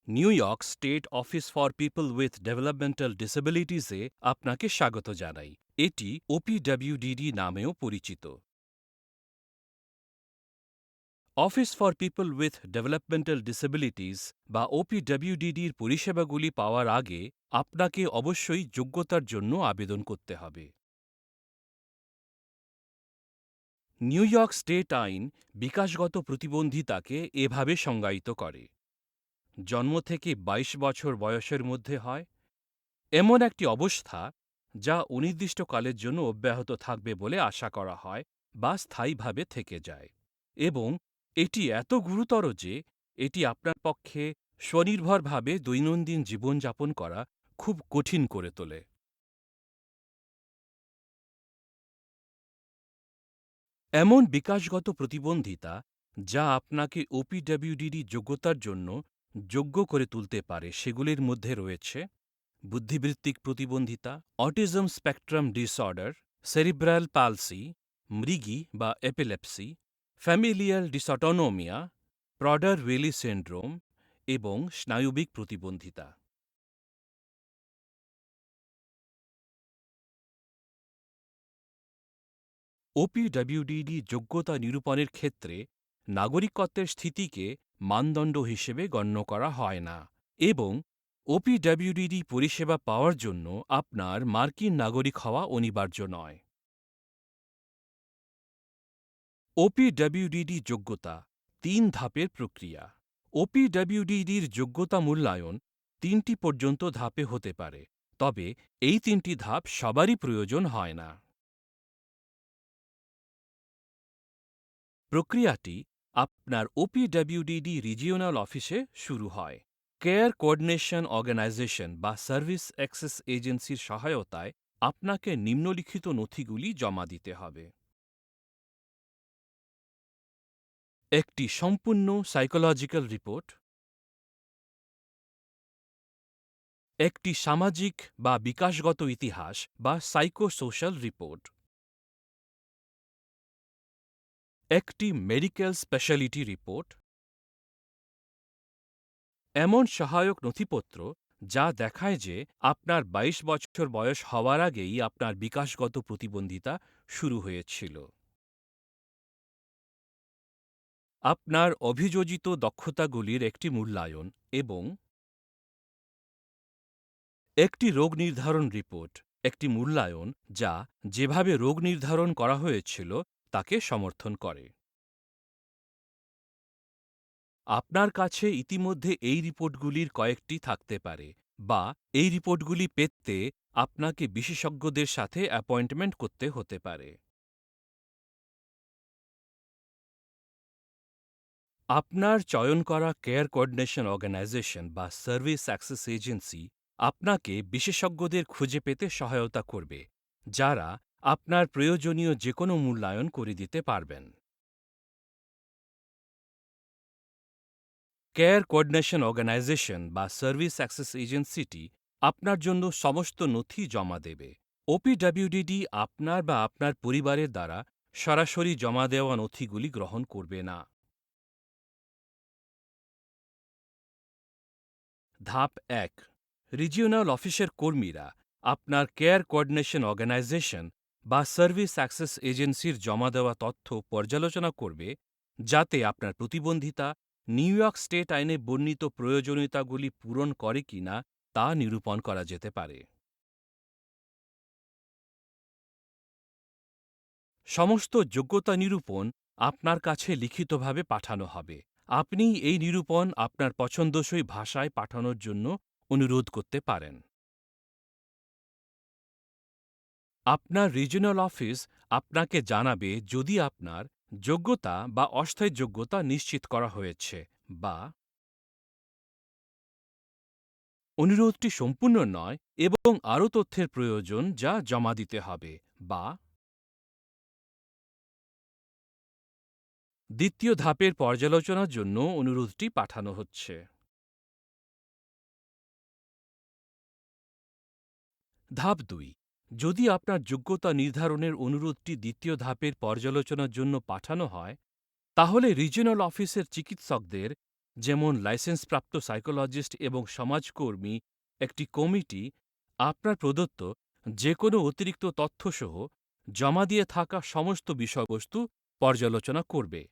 New York State Office for People with Developmental ডিসেবিলিটিসে আপনাকে স্বাগত জানাই। এটি ওপিডব্লিউডিডি নামেও পরিচিত। Office for People with Developmental Disabilities বা ওপিডব্লিউডিডির পরিষেবাগুলি পাওয়ার আগে আপনাকে অবশ্যই যোগ্যতার জন্য আবেদন করতে হবে। নিউ ইয়র্ক স্টেট আইন বিকাশগত প্রতিবন্ধিতাকে এভাবে সংজ্ঞায়িত করে: জন্ম থেকে ২২ বছর বয়সের মধ্যে হয় এমন একটি অবস্থা যা অনির্দিষ্টকালের জন্য অব্যাহত থাকবে বলে আশা করা হয় বা স্থায়ীভাবে থেকে যায়, এবং এটি এত গুরুতর যে এটি আপনার পক্ষে স্বনির্ভরভাবে দৈনন্দিন জীবনযাপন করা খুব কঠিন করে তোলে। এমন বিকাশগত প্রতিবন্ধিতা যা আপনাকে ওপিডব্লিউডিডি যোগ্যতার জন্য যোগ্য করে তুলতে পারে সেগুলির মধ্যে রয়েছে বুদ্ধিবৃত্তিক প্রতিবন্ধিতা, autism spectrum disorder, cerebral palsy, মৃগী বা epilepsy, familial dysautonomia, Prader Willi syndrome এবং স্নায়বিক প্রতিবন্ধিতা। ওপিডব্লিউডিডি যোগ্যতা নিরূপণের ক্ষেত্রে নাগরিকত্বের স্থিতিকে মানদণ্ড হিসেবে গণ্য করা হয় না, এবং ওপিডব্লিউডিডি পরিষেবা পাওয়ার জন্য আপনার মার্কিন নাগরিক হওয়া অনিবার্য নয়। ওপিডব্লিউডিডি যোগ্যতা ৩ ধাপের প্রক্রিয়া। ওপিডব্লিউডিডির যোগ্যতা মূল্যায়ন ৩টি পর্যন্ত ধাপে হতে পারে, তবে এই ৩টি ধাপ সবারই প্রয়োজন হয় না। প্রক্রিয়াটি আপনার ওপিডব্লিউডিডি রিজিওনাল অফিসে শুরু হয়। কেয়ার কোঅর্ডিনেশন অর্গানাইজেশন বা সার্ভিস অ্যাক্সেস এজেন্সির সহায়তায় আপনাকে নিম্নলিখিত নথিগুলি জমা দিতে হবে: একটি সম্পূর্ণ সাইকোলজিক্যাল রিপোর্ট, একটি সামাজিক বা বিকাশগত ইতিহাস বা সাইকোসোশ্যাল রিপোর্ট, একটি মেডিকেল স্পেশালিটি রিপোর্ট, এমন সহায়ক নথিপত্র যা দেখায় যে আপনার ২২ বছর বয়স হওয়ার আগেই আপনার বিকাশগত প্রতিবন্ধিতা শুরু হয়েছিল, আপনার অভিযোজিত দক্ষতাগুলির একটি মূল্যায়ন, এবং একটি রোগ নির্ধারণ রিপোর্ট, একটি মূল্যায়ন যা যেভাবে রোগ নির্ধারণ করা হয়েছিল তাকে সমর্থন করে। আপনার কাছে ইতিমধ্যে এই রিপোর্টগুলির কয়েকটি থাকতে পারে, বা এই রিপোর্টগুলি পেতে আপনাকে বিশেষজ্ঞদের সাথে অ্যাপয়েন্টমেন্ট করতে হতে পারে। আপনার চয়ন করা কেয়ার কোঅর্ডিনেশন অর্গানাইজেশন বা সার্ভিস অ্যাক্সেস এজেন্সি আপনাকে বিশেষজ্ঞদের খুঁজে পেতে সহায়তা করবে, যারা আপনার প্রয়োজনীয় যে কোনো মূল্যায়ন করে দিতে পারবেন। কেয়ার কোঅর্ডিনেশন অর্গানাইজেশন বা সার্ভিস অ্যাক্সেস এজেন্সিটি আপনার জন্য সমস্ত নথি জমা দেবে। ওপিডব্লিউডিডি আপনার বা আপনার পরিবারের দ্বারা সরাসরি জমা দেওয়া নথিগুলি গ্রহণ করবে না। ধাপ ১। রিজিওনাল অফিসের কর্মীরা আপনার কেয়ার কোঅর্ডিনেশন অর্গানাইজেশন বা সার্ভিস অ্যাক্সেস এজেন্সির জমা দেওয়া তথ্য পর্যালোচনা করবে, যাতে আপনার প্রতিবন্ধিতা নিউ ইয়র্ক স্টেট আইনে বর্ণিত প্রয়োজনীয়তাগুলি পূরণ করে কিনা তা নিরূপণ করা যেতে পারে। সমস্ত যোগ্যতা নিরূপণ আপনার কাছে লিখিতভাবে পাঠানো হবে। আপনি এই নিরূপণ আপনার পছন্দসই ভাষায় পাঠানোর জন্য অনুরোধ করতে পারেন। আপনার রিজিওনাল অফিস আপনাকে জানাবে যদি আপনার যোগ্যতা বা অস্থায়ী যোগ্যতা নিশ্চিত করা হয়েছে, বা অনুরোধটি সম্পূর্ণ নয় এবং আরও তথ্যের প্রয়োজন যা জমা দিতে হবে, বা দ্বিতীয় ধাপের পর্যালোচনার জন্য অনুরোধটি পাঠানো হচ্ছে। ধাপ ২। যদি আপনার যোগ্যতা নির্ধারণের অনুরোধটি দ্বিতীয় ধাপের পর্যালোচনার জন্য পাঠানো হয়, তাহলে রিজিওনাল অফিসের চিকিৎসকদের যেমন লাইসেন্সপ্রাপ্ত সাইকোলজিস্ট এবং সমাজকর্মী একটি কমিটি আপনার প্রদত্ত যে কোনো অতিরিক্ত তথ্যসহ জমা দিয়ে থাকা সমস্ত বিষয়বস্তু পর্যালোচনা করবে।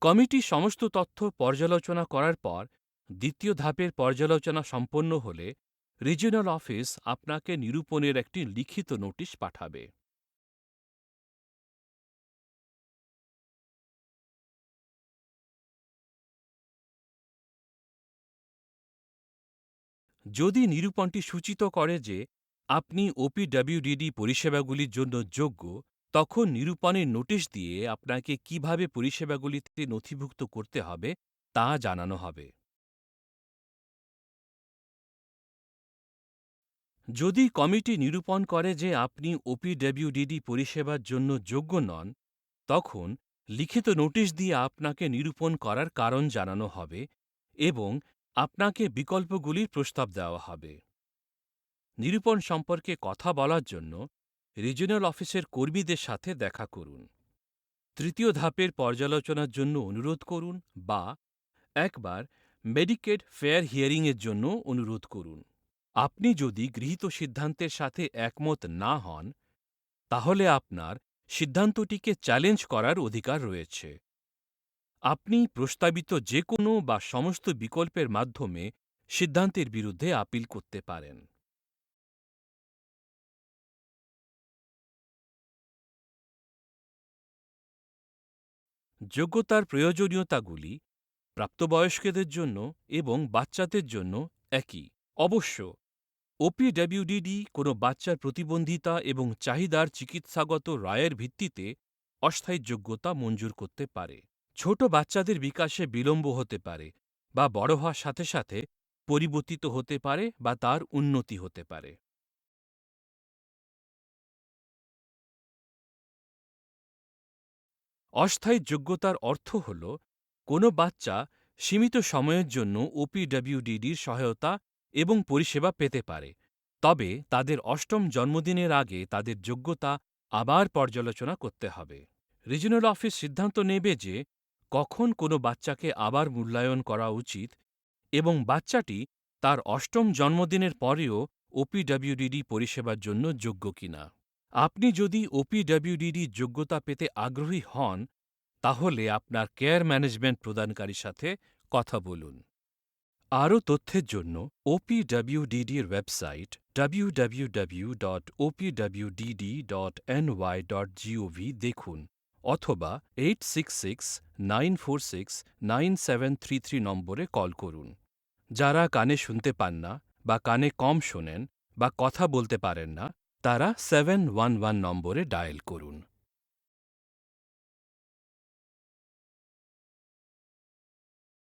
কমিটি সমস্ত তথ্য পর্যালোচনা করার পর দ্বিতীয় ধাপের পর্যালোচনা সম্পন্ন হলে রিজিওনাল অফিস আপনাকে নিরূপণের একটি লিখিত নোটিশ পাঠাবে। যদি নিরূপণটি সূচিত করে যে আপনি ওপিডব্লিউডিডি পরিষেবাগুলির জন্য যোগ্য, তখন নিরূপণের নোটিশ দিয়ে আপনাকে কিভাবে পরিষেবাগুলিতে নথিভুক্ত করতে হবে তা জানানো হবে। যদি কমিটি নিরূপণ করে যে আপনি ওপিডব্লিউডিডি পরিষেবার জন্য যোগ্য নন, তখন লিখিত নোটিশ দিয়ে আপনাকে নিরূপণ করার কারণ জানানো হবে এবং আপনাকে বিকল্পগুলির প্রস্তাব দেওয়া হবে। নিরূপণ সম্পর্কে কথা বলার জন্য রিজিওনাল অফিসের কর্মীদের সাথে দেখা করুন। তৃতীয় ধাপের পর্যালোচনার জন্য অনুরোধ করুন বা একবার মেডিকেড ফেয়ার হিয়ারিংয়ের জন্য অনুরোধ করুন। আপনি যদি গৃহীত সিদ্ধান্তের সাথে একমত না হন, তাহলে আপনার সিদ্ধান্তটিকে চ্যালেঞ্জ করার অধিকার রয়েছে। আপনি প্রস্তাবিত যে কোনো বা সমস্ত বিকল্পের মাধ্যমে সিদ্ধান্তের বিরুদ্ধে আপিল করতে পারেন। যোগ্যতার প্রয়োজনীয়তাগুলি প্রাপ্তবয়স্কদের জন্য এবং বাচ্চাদের জন্য একই। অবশ্য ওপিডব্লিউডিডি কোনো বাচ্চার প্রতিবন্ধিতা এবং চাহিদার চিকিৎসাগত রায়ের ভিত্তিতে অস্থায়ী যোগ্যতা মঞ্জুর করতে পারে। ছোট বাচ্চাদের বিকাশে বিলম্ব হতে পারে বা বড় হওয়ার সাথে সাথে পরিবর্তিত হতে পারে বা তার উন্নতি হতে পারে। অস্থায়ী যোগ্যতার অর্থ হল কোনো বাচ্চা সীমিত সময়ের জন্য ওপিডব্লিউডিডির সহায়তা এবং পরিষেবা পেতে পারে, তবে তাদের অষ্টম জন্মদিনের আগে তাদের যোগ্যতা আবার পর্যালোচনা করতে হবে। রিজিওনাল অফিস সিদ্ধান্ত নেবে যে কখন কোনো বাচ্চাকে আবার মূল্যায়ন করা উচিত এবং বাচ্চাটি তার অষ্টম জন্মদিনের পরেও ওপিডব্লিউডিডি পরিষেবার জন্য যোগ্য কিনা। আপনি যদি ওপিডব্লিউডিডি যোগ্যতা পেতে আগ্রহী হন, তাহলে আপনার কেয়ার ম্যানেজমেন্ট প্রদানকারীর সাথে কথা বলুন। আরও তথ্যের জন্য ওপিডব্লিউডিডির ওয়েবসাইট www.opwdd.ny.gov দেখুন অথবা 8669469733 নম্বরে কল করুন। যারা কানে শুনতে পান না বা কানে কম শোনেন বা কথা বলতে পারেন না, তারা 711 নম্বরে ডায়াল করুন।